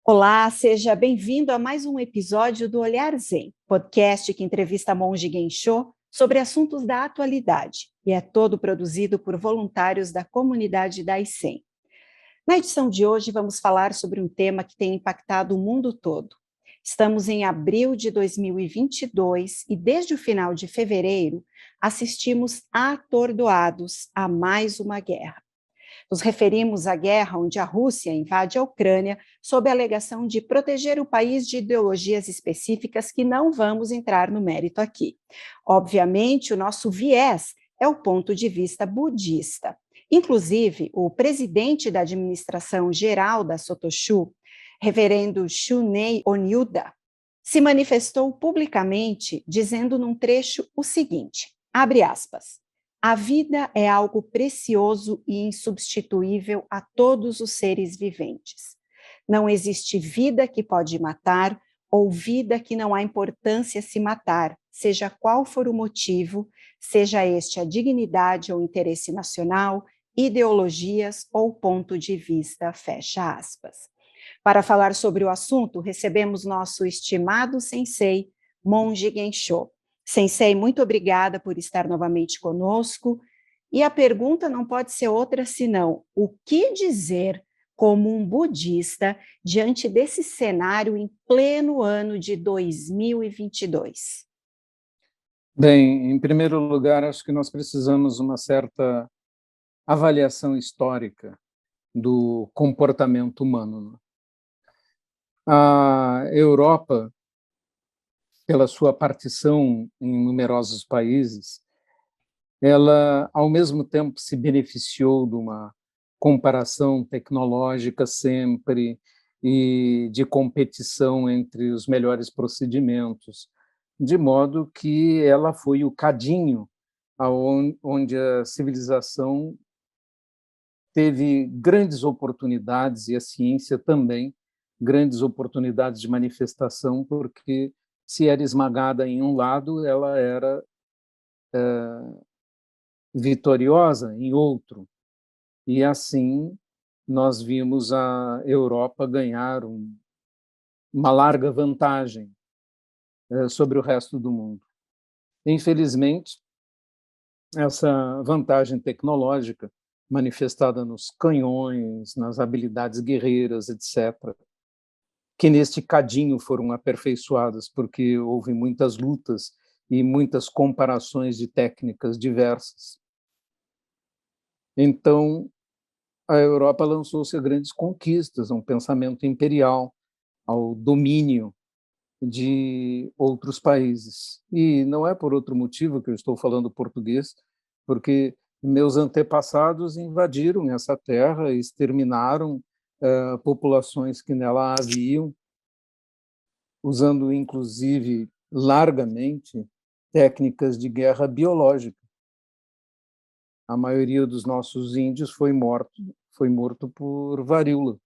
Olá, seja bem-vindo a mais um episódio do Olhar Zen, podcast que entrevista monge Gensho sobre assuntos da atualidade e é todo produzido por voluntários da comunidade Daisen. Na edição de hoje, vamos falar sobre um tema que tem impactado o mundo todo. Estamos em abril de 2022 e desde o final de fevereiro assistimos atordoados a mais uma guerra. Nos referimos à guerra onde a Rússia invade a Ucrânia sob a alegação de proteger o país de ideologias específicas que não vamos entrar no mérito aqui. Obviamente, o nosso viés é o ponto de vista budista. Inclusive, o presidente da administração geral da Sotoshu, reverendo Shunei Onyuda, se manifestou publicamente dizendo num trecho o seguinte, abre aspas, a vida é algo precioso e insubstituível a todos os seres viventes. Não existe vida que pode matar ou vida que não há importância se matar, seja qual for o motivo, seja este a dignidade ou interesse nacional, ideologias ou ponto de vista, fecha aspas. Para falar sobre o assunto, recebemos nosso estimado sensei, Monge Gensho. Sensei, muito obrigada por estar novamente conosco. E a pergunta não pode ser outra senão: o que dizer como um budista diante desse cenário em pleno ano de 2022? Bem, em primeiro lugar, acho que nós precisamos uma certa avaliação histórica do comportamento humano. A Europa, pela sua partição em numerosos países, ela, ao mesmo tempo, se beneficiou de uma comparação tecnológica sempre e de competição entre os melhores procedimentos, de modo que ela foi o cadinho onde a civilização teve grandes oportunidades, e a ciência também, grandes oportunidades de manifestação, porque se era esmagada em um lado, ela era vitoriosa em outro. E assim nós vimos a Europa ganhar uma larga vantagem sobre o resto do mundo. Infelizmente, essa vantagem tecnológica manifestada nos canhões, nas habilidades guerreiras, etc., que neste cadinho foram aperfeiçoadas, porque houve muitas lutas e muitas comparações de técnicas diversas. Então, a Europa lançou-se a grandes conquistas, a um pensamento imperial, ao domínio de outros países. E não é por outro motivo que eu estou falando português, porque meus antepassados invadiram essa terra e exterminaram populações que nela haviam, usando inclusive largamente técnicas de guerra biológica. A maioria dos nossos índios foi morto por varíola,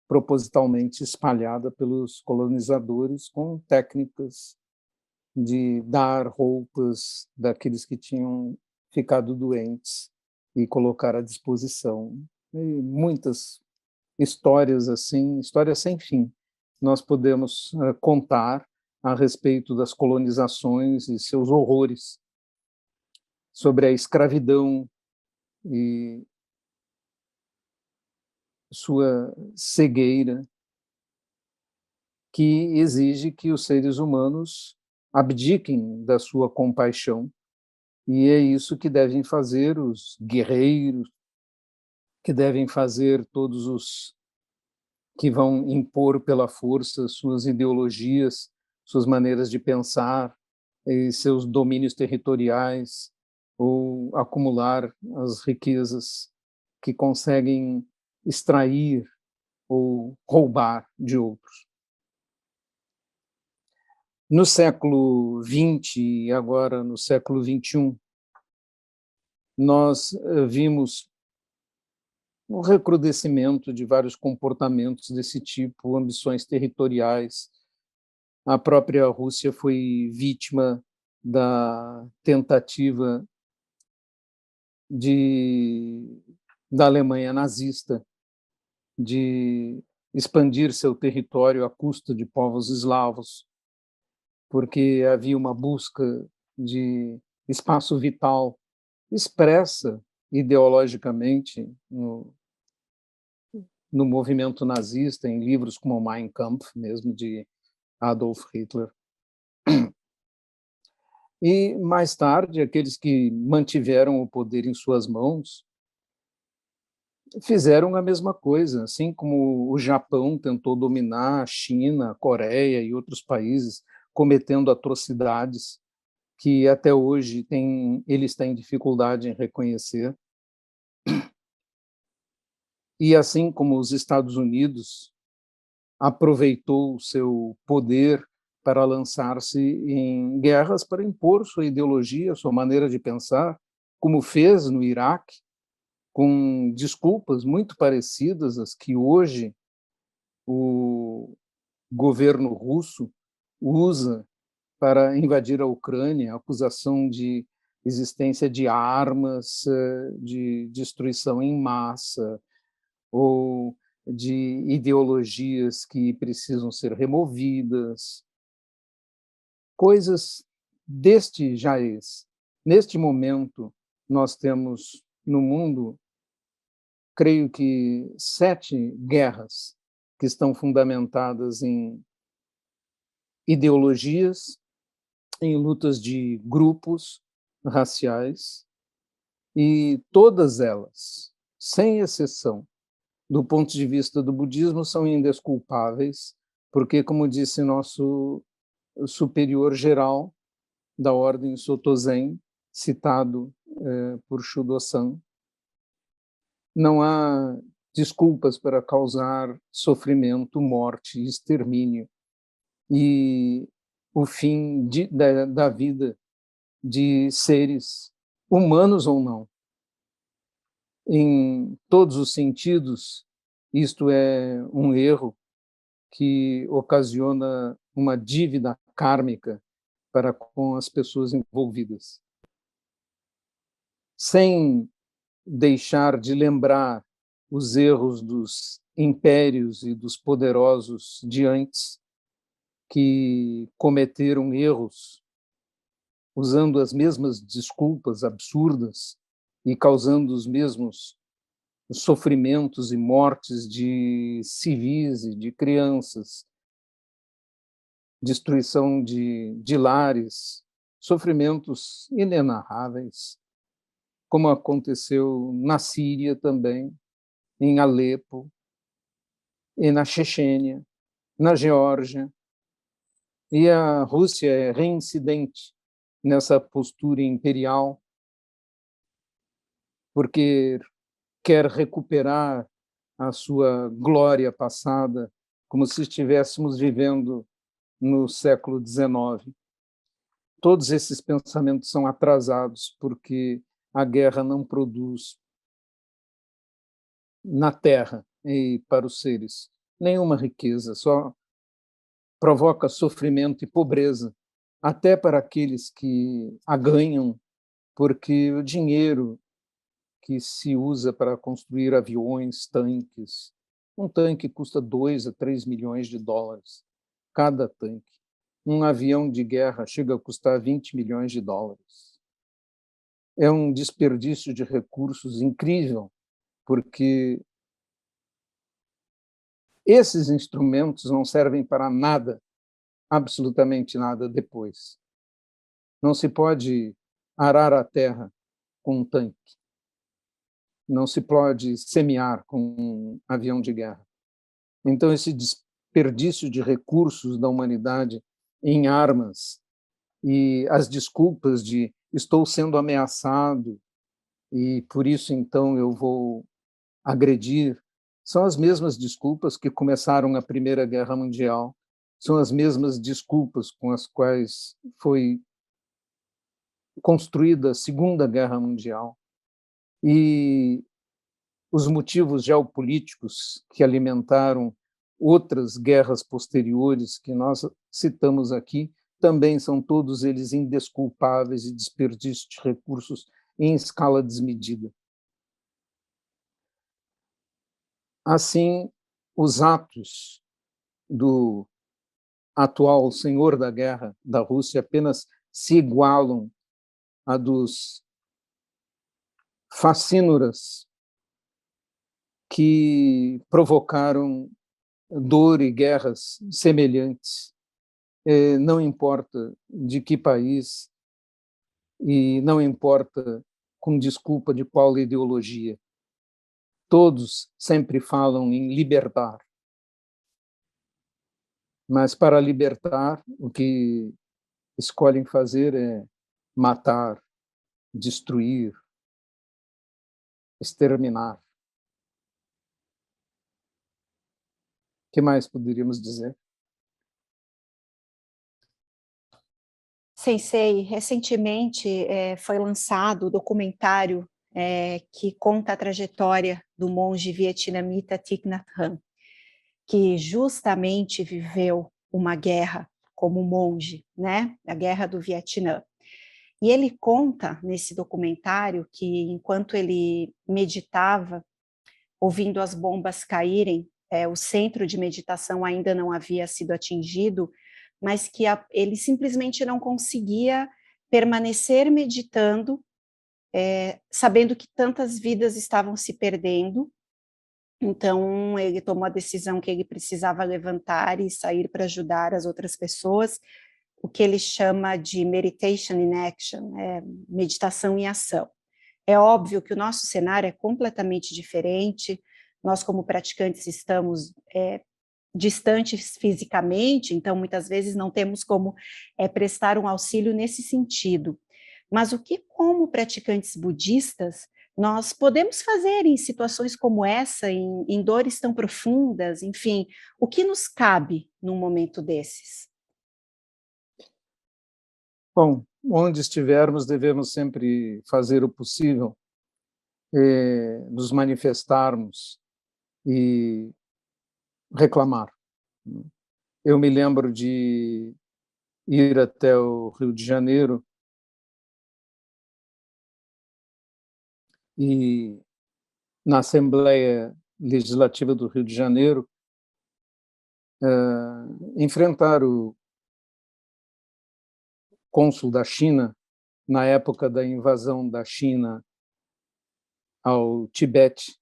propositalmente espalhada pelos colonizadores com técnicas de dar roupas daqueles que tinham ficado doentes e colocar à disposição. E muitas histórias assim, histórias sem fim, nós podemos contar a respeito das colonizações e seus horrores, sobre a escravidão e sua cegueira, que exige que os seres humanos abdiquem da sua compaixão, e é isso que devem fazer os guerreiros, que devem fazer todos os que vão impor pela força suas ideologias, suas maneiras de pensar, e seus domínios territoriais, ou acumular as riquezas que conseguem extrair ou roubar de outros. No século XX e agora no século XXI, nós vimos um recrudescimento de vários comportamentos desse tipo, ambições territoriais. A própria Rússia foi vítima da tentativa da Alemanha nazista de expandir seu território à custa de povos eslavos, porque havia uma busca de espaço vital expressa ideologicamente no movimento nazista, em livros como Mein Kampf, mesmo de Adolf Hitler. E, mais tarde, aqueles que mantiveram o poder em suas mãos fizeram a mesma coisa, assim como o Japão tentou dominar a China, a Coreia e outros países, cometendo atrocidades que até hoje eles têm dificuldade em reconhecer. E assim como os Estados Unidos aproveitou o seu poder para lançar-se em guerras para impor sua ideologia, sua maneira de pensar, como fez no Iraque, com desculpas muito parecidas às que hoje o governo russo usa para invadir a Ucrânia, a acusação de existência de armas de destruição em massa, ou de ideologias que precisam ser removidas, coisas deste jaez. Neste momento, nós temos no mundo, creio que 7 guerras que estão fundamentadas em ideologias, em lutas de grupos raciais, e todas elas, sem exceção, do ponto de vista do budismo, são indesculpáveis, porque, como disse nosso superior geral da ordem Soto-Zen, citado por Shudo-san, não há desculpas para causar sofrimento, morte, extermínio e o fim da vida de seres humanos ou não. Em todos os sentidos, isto é um erro que ocasiona uma dívida kármica para com as pessoas envolvidas. Sem deixar de lembrar os erros dos impérios e dos poderosos de antes, que cometeram erros usando as mesmas desculpas absurdas e causando os mesmos sofrimentos e mortes de civis e de crianças, destruição de lares, sofrimentos inenarráveis, como aconteceu na Síria também, em Alepo, e na Chechênia, na Geórgia. E a Rússia é reincidente nessa postura imperial, porque quer recuperar a sua glória passada, como se estivéssemos vivendo no século XIX. Todos esses pensamentos são atrasados, porque a guerra não produz na terra e para os seres nenhuma riqueza, só provoca sofrimento e pobreza, até para aqueles que a ganham, porque o dinheiro que se usa para construir aviões, tanques, um tanque custa 2 a 3 milhões de dólares, cada tanque. Um avião de guerra chega a custar 20 milhões de dólares. É um desperdício de recursos incrível, porque esses instrumentos não servem para nada, absolutamente nada depois. Não se pode arar a terra com um tanque. Não se pode semear com um avião de guerra. Então, esse desperdício de recursos da humanidade em armas e as desculpas de estou sendo ameaçado e por isso então eu vou agredir, são as mesmas desculpas que começaram a Primeira Guerra Mundial, são as mesmas desculpas com as quais foi construída a Segunda Guerra Mundial. E os motivos geopolíticos que alimentaram outras guerras posteriores que nós citamos aqui também são todos eles indesculpáveis e desperdício de recursos em escala desmedida. Assim, os atos do atual senhor da guerra da Rússia apenas se igualam a dos facínoras que provocaram dor e guerras semelhantes, não importa de que país e não importa com desculpa de qual ideologia. Todos sempre falam em libertar, mas para libertar o que escolhem fazer é matar, destruir, exterminar. O que mais poderíamos dizer? Sensei, recentemente foi lançado o documentário que conta a trajetória do monge vietnamita Thich Nhat Hanh, que justamente viveu uma guerra como monge, né? A Guerra do Vietnã. E ele conta nesse documentário que enquanto ele meditava, ouvindo as bombas caírem, o centro de meditação ainda não havia sido atingido, mas que ele simplesmente não conseguia permanecer meditando, sabendo que tantas vidas estavam se perdendo. Então, ele tomou a decisão que ele precisava levantar e sair para ajudar as outras pessoas, o que ele chama de meditation in action, meditação em ação. É óbvio que o nosso cenário é completamente diferente, nós como praticantes estamos distantes fisicamente, então muitas vezes não temos como prestar um auxílio nesse sentido. Mas o que, como praticantes budistas, nós podemos fazer em situações como essa, em dores tão profundas, enfim, o que nos cabe num momento desses? Bom, onde estivermos, devemos sempre fazer o possível, nos manifestarmos e reclamar. Eu me lembro de ir até o Rio de Janeiro e, na Assembleia Legislativa do Rio de Janeiro, enfrentar o cônsul da China na época da invasão da China ao Tibete,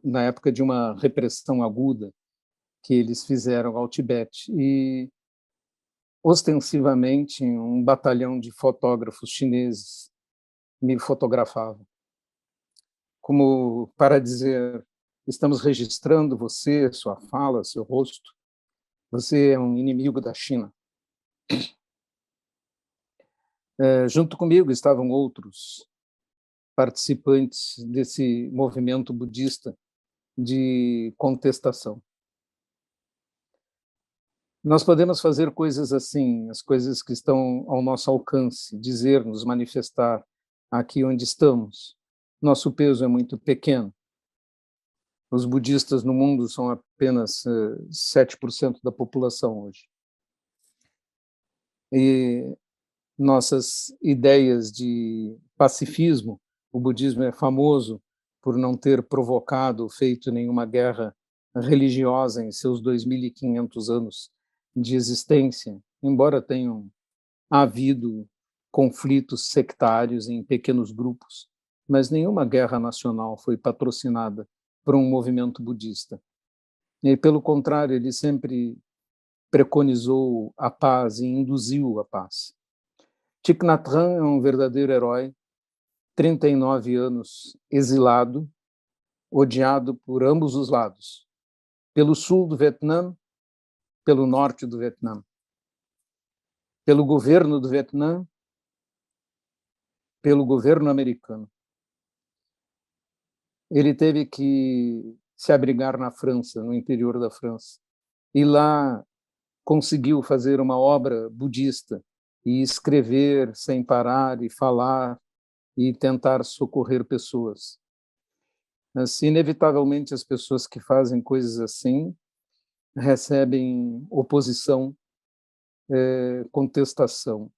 na época de uma repressão aguda que eles fizeram ao Tibete. E, ostensivamente, um batalhão de fotógrafos chineses me fotografava, como para dizer: estamos registrando você, sua fala, seu rosto, você é um inimigo da China. Junto comigo estavam outros participantes desse movimento budista de contestação. Nós podemos fazer coisas assim, as coisas que estão ao nosso alcance, dizer, nos manifestar aqui onde estamos. Nosso peso é muito pequeno. Os budistas no mundo são apenas 7% da população hoje. E nossas ideias de pacifismo, o budismo é famoso por não ter provocado, feito nenhuma guerra religiosa em seus 2.500 anos de existência, embora tenham havido conflitos sectários em pequenos grupos, mas nenhuma guerra nacional foi patrocinada por um movimento budista. E, pelo contrário, ele sempre preconizou a paz e induziu a paz. Thich Nhat Hanh é um verdadeiro herói, 39 anos exilado, odiado por ambos os lados, pelo sul do Vietnã, pelo norte do Vietnã, pelo governo do Vietnã, pelo governo americano. Ele teve que se abrigar na França, no interior da França, e lá conseguiu fazer uma obra budista e escrever sem parar e falar e tentar socorrer pessoas. Mas, inevitavelmente, as pessoas que fazem coisas assim recebem oposição, contestação.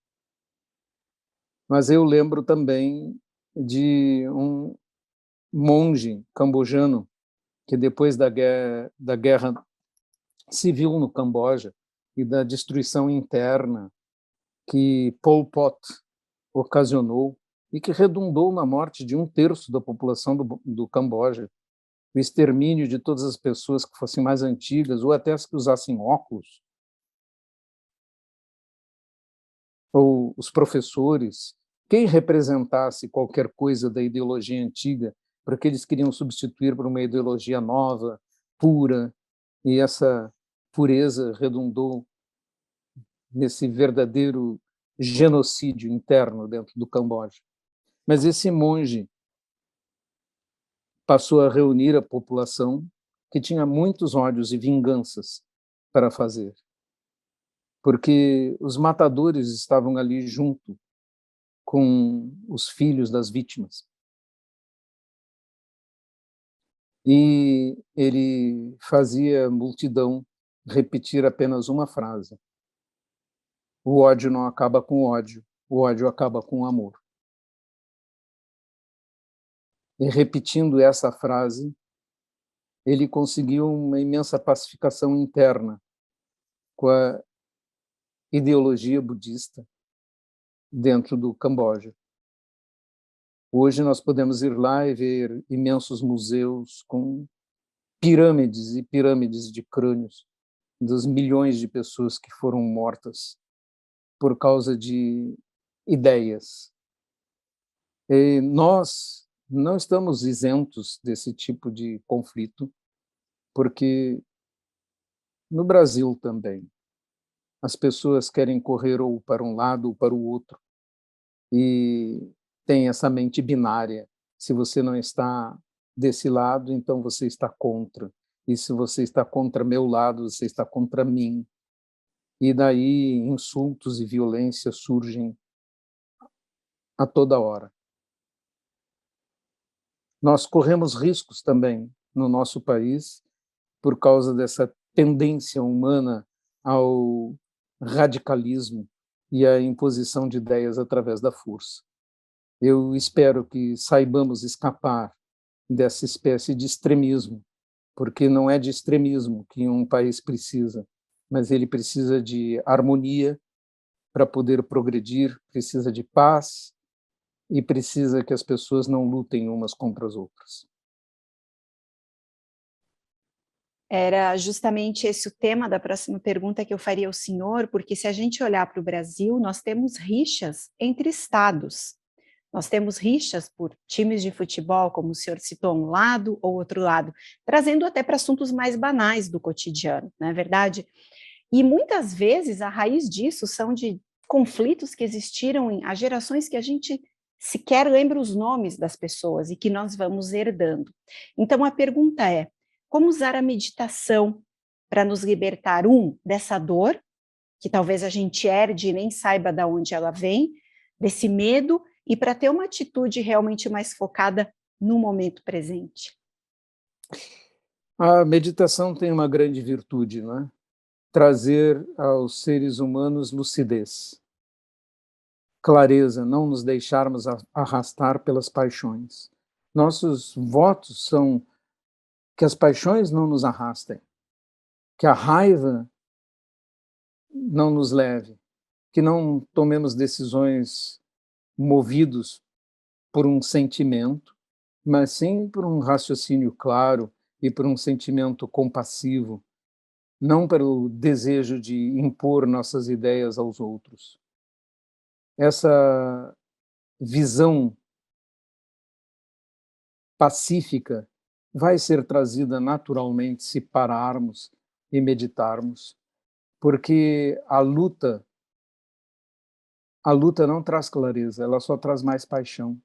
Mas eu lembro também de um monge cambojano que depois da guerra civil no Camboja e da destruição interna que Pol Pot ocasionou e que redundou na morte de 1/3 da população do Camboja, o extermínio de todas as pessoas que fossem mais antigas ou até as que usassem óculos, ou os professores, quem representasse qualquer coisa da ideologia antiga, porque eles queriam substituir por uma ideologia nova, pura, e essa pureza redundou nesse verdadeiro genocídio interno dentro do Camboja. Mas esse monge passou a reunir a população que tinha muitos ódios e vinganças para fazer, porque os matadores estavam ali junto com os filhos das vítimas. E ele fazia a multidão repetir apenas uma frase: o ódio não acaba com o ódio acaba com o amor. E repetindo essa frase, ele conseguiu uma imensa pacificação interna com a ideologia budista dentro do Camboja. Hoje nós podemos ir lá e ver imensos museus com pirâmides e pirâmides de crânios dos milhões de pessoas que foram mortas por causa de ideias. E nós não estamos isentos desse tipo de conflito, porque no Brasil também as pessoas querem correr ou para um lado ou para o outro, e tem essa mente binária. Se você não está desse lado, então você está contra. E se você está contra meu lado, você está contra mim. E daí insultos e violência surgem a toda hora. Nós corremos riscos também no nosso país por causa dessa tendência humana ao radicalismo e à imposição de ideias através da força. Eu espero que saibamos escapar dessa espécie de extremismo, porque não é de extremismo que um país precisa, mas ele precisa de harmonia para poder progredir, precisa de paz e precisa que as pessoas não lutem umas contra as outras. Era justamente esse o tema da próxima pergunta que eu faria ao senhor, porque se a gente olhar para o Brasil, nós temos rixas entre estados. Nós temos rixas por times de futebol, como o senhor citou, um lado ou outro lado, trazendo até para assuntos mais banais do cotidiano, não é verdade? E muitas vezes a raiz disso são de conflitos que existiram há gerações que a gente sequer lembra os nomes das pessoas e que nós vamos herdando. Então a pergunta é: como usar a meditação para nos libertar, dessa dor, que talvez a gente herde e nem saiba de onde ela vem, desse medo, e para ter uma atitude realmente mais focada no momento presente? A meditação tem uma grande virtude, não é? Trazer aos seres humanos lucidez, clareza, não nos deixarmos arrastar pelas paixões. Nossos votos são que as paixões não nos arrastem, que a raiva não nos leve, que não tomemos decisões movidos por um sentimento, mas sim por um raciocínio claro e por um sentimento compassivo, não pelo desejo de impor nossas ideias aos outros. Essa visão pacífica vai ser trazida naturalmente se pararmos e meditarmos, porque a luta não traz clareza, ela só traz mais paixão.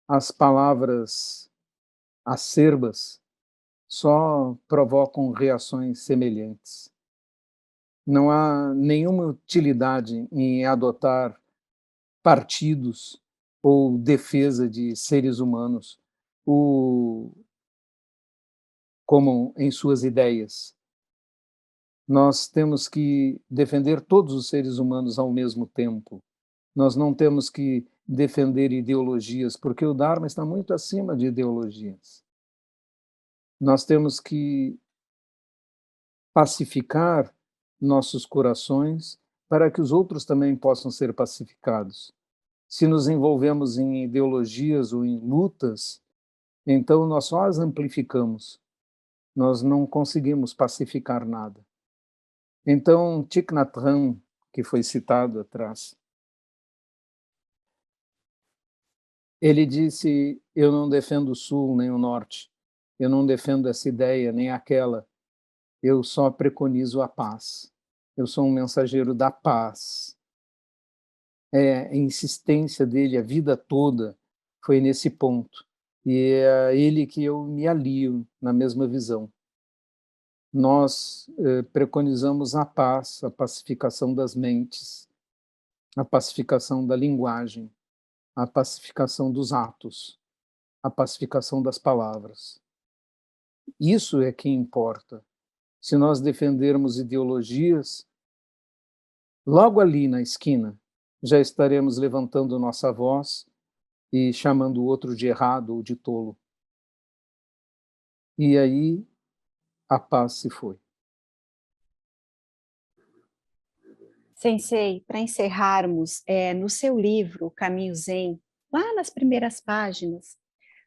As palavras acerbas só provocam reações semelhantes. Não há nenhuma utilidade em adotar partidos ou defesa de seres humanos como em suas ideias. Nós temos que defender todos os seres humanos ao mesmo tempo. Nós não temos que defender ideologias, porque o Dharma está muito acima de ideologias. Nós temos que pacificar nossos corações para que os outros também possam ser pacificados. Se nos envolvemos em ideologias ou em lutas, então nós só as amplificamos, nós não conseguimos pacificar nada. Então, Thich Nhat Hanh, que foi citado atrás, ele disse: eu não defendo o Sul nem o Norte, eu não defendo essa ideia nem aquela, eu só preconizo a paz. Eu sou um mensageiro da paz. A insistência dele a vida toda foi nesse ponto. E é a ele que eu me alio na mesma visão. Nós preconizamos a paz, a pacificação das mentes, a pacificação da linguagem, a pacificação dos atos, a pacificação das palavras. Isso é que importa. Se nós defendermos ideologias, logo ali na esquina, já estaremos levantando nossa voz e chamando o outro de errado ou de tolo. E aí a paz se foi. Sensei, para encerrarmos, no seu livro, Caminho Zen, lá nas primeiras páginas,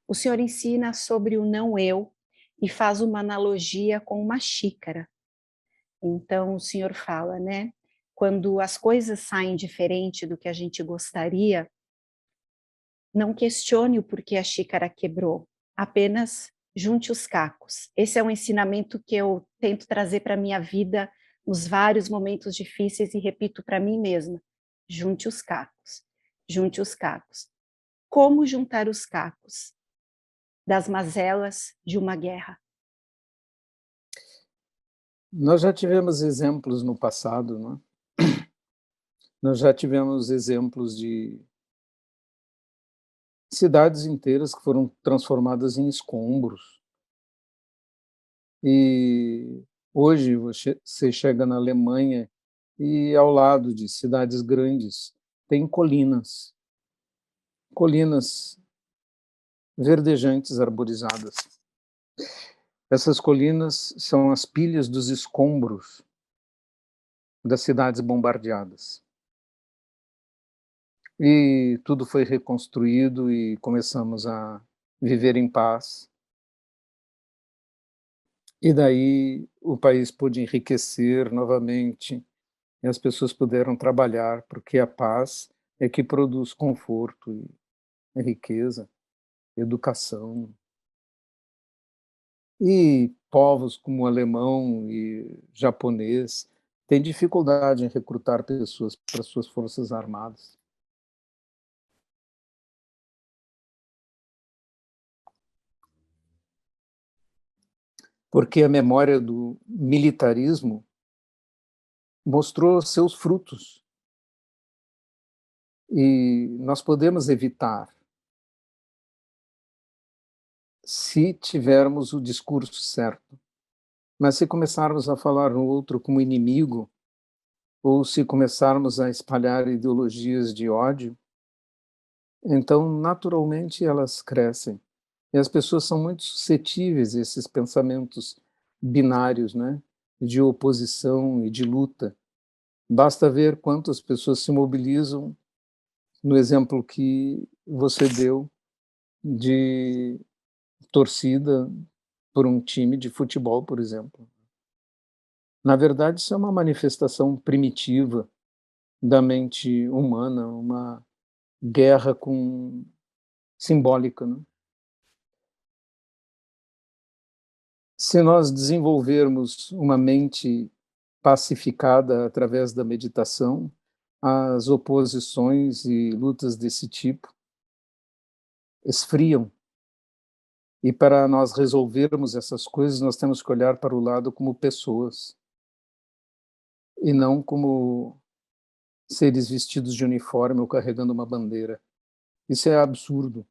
o senhor ensina sobre o não eu e faz uma analogia com uma xícara. Então, o senhor fala, né? Quando as coisas saem diferente do que a gente gostaria, não questione o porquê a xícara quebrou, apenas junte os cacos. Esse é um ensinamento que eu tento trazer para a minha vida nos vários momentos difíceis e repito para mim mesma: junte os cacos, junte os cacos. Como juntar os cacos das mazelas de uma guerra? Nós já tivemos exemplos no passado, não é? Nós já tivemos exemplos de cidades inteiras que foram transformadas em escombros. E hoje você chega na Alemanha e ao lado de cidades grandes tem colinas, colinas verdejantes, arborizadas. Essas colinas são as pilhas dos escombros das cidades bombardeadas. E tudo foi reconstruído e começamos a viver em paz. E daí o país pôde enriquecer novamente, e as pessoas puderam trabalhar, porque a paz é que produz conforto e riqueza, educação. E povos como o alemão e japonês têm dificuldade em recrutar pessoas para suas forças armadas. Porque a memória do militarismo mostrou seus frutos. E nós podemos evitar se tivermos o discurso certo. Mas se começarmos a falar no outro como inimigo, ou se começarmos a espalhar ideologias de ódio, então naturalmente elas crescem. E as pessoas são muito suscetíveis a esses pensamentos binários, né? De oposição e de luta. Basta ver quantas pessoas se mobilizam no exemplo que você deu de torcida por um time de futebol, por exemplo. Na verdade, isso é uma manifestação primitiva da mente humana, uma guerra com simbólica, né? Se nós desenvolvermos uma mente pacificada através da meditação, as oposições e lutas desse tipo esfriam. E para nós resolvermos essas coisas, nós temos que olhar para o lado como pessoas, e não como seres vestidos de uniforme ou carregando uma bandeira. Isso é absurdo.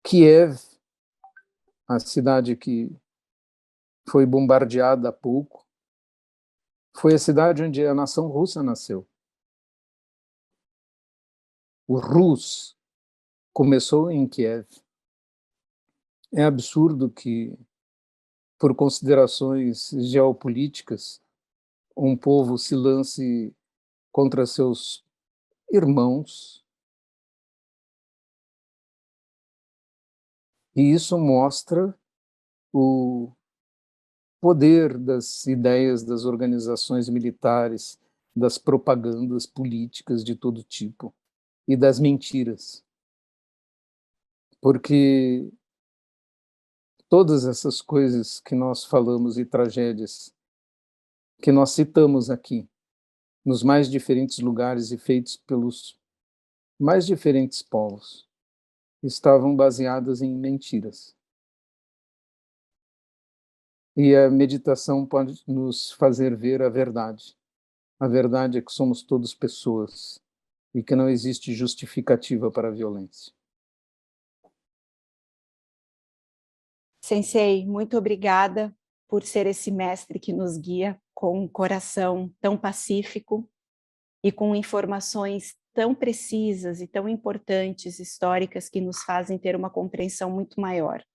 Kiev, a cidade que foi bombardeada há pouco, foi a cidade onde a nação russa nasceu. O Rus começou em Kiev. É absurdo que, por considerações geopolíticas, um povo se lance contra seus irmãos, e isso mostra o poder das ideias das organizações militares, das propagandas políticas de todo tipo e das mentiras, porque todas essas coisas que nós falamos e tragédias que nós citamos aqui, nos mais diferentes lugares e feitos pelos mais diferentes povos, estavam baseadas em mentiras. E a meditação pode nos fazer ver a verdade. A verdade é que somos todos pessoas e que não existe justificativa para a violência. Sensei, muito obrigada por ser esse mestre que nos guia com um coração tão pacífico e com informações tão precisas e tão importantes, históricas, que nos fazem ter uma compreensão muito maior.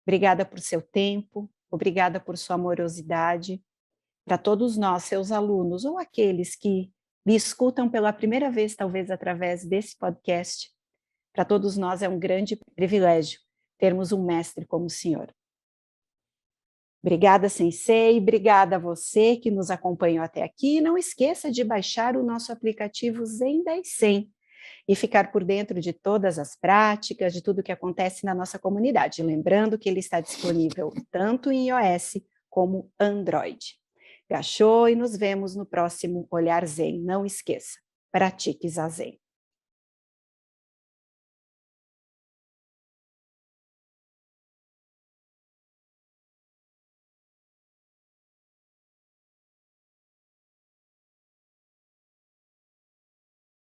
Obrigada por seu tempo, obrigada por sua amorosidade. Para todos nós, seus alunos, ou aqueles que me escutam pela primeira vez, talvez através desse podcast, para todos nós é um grande privilégio termos um mestre como o senhor. Obrigada, Sensei, obrigada a você que nos acompanhou até aqui. Não esqueça de baixar o nosso aplicativo Zen 10 e ficar por dentro de todas as práticas, de tudo que acontece na nossa comunidade. Lembrando que ele está disponível tanto em iOS como Android. Gachô, e nos vemos no próximo Olhar Zen. Não esqueça, pratique Zazen.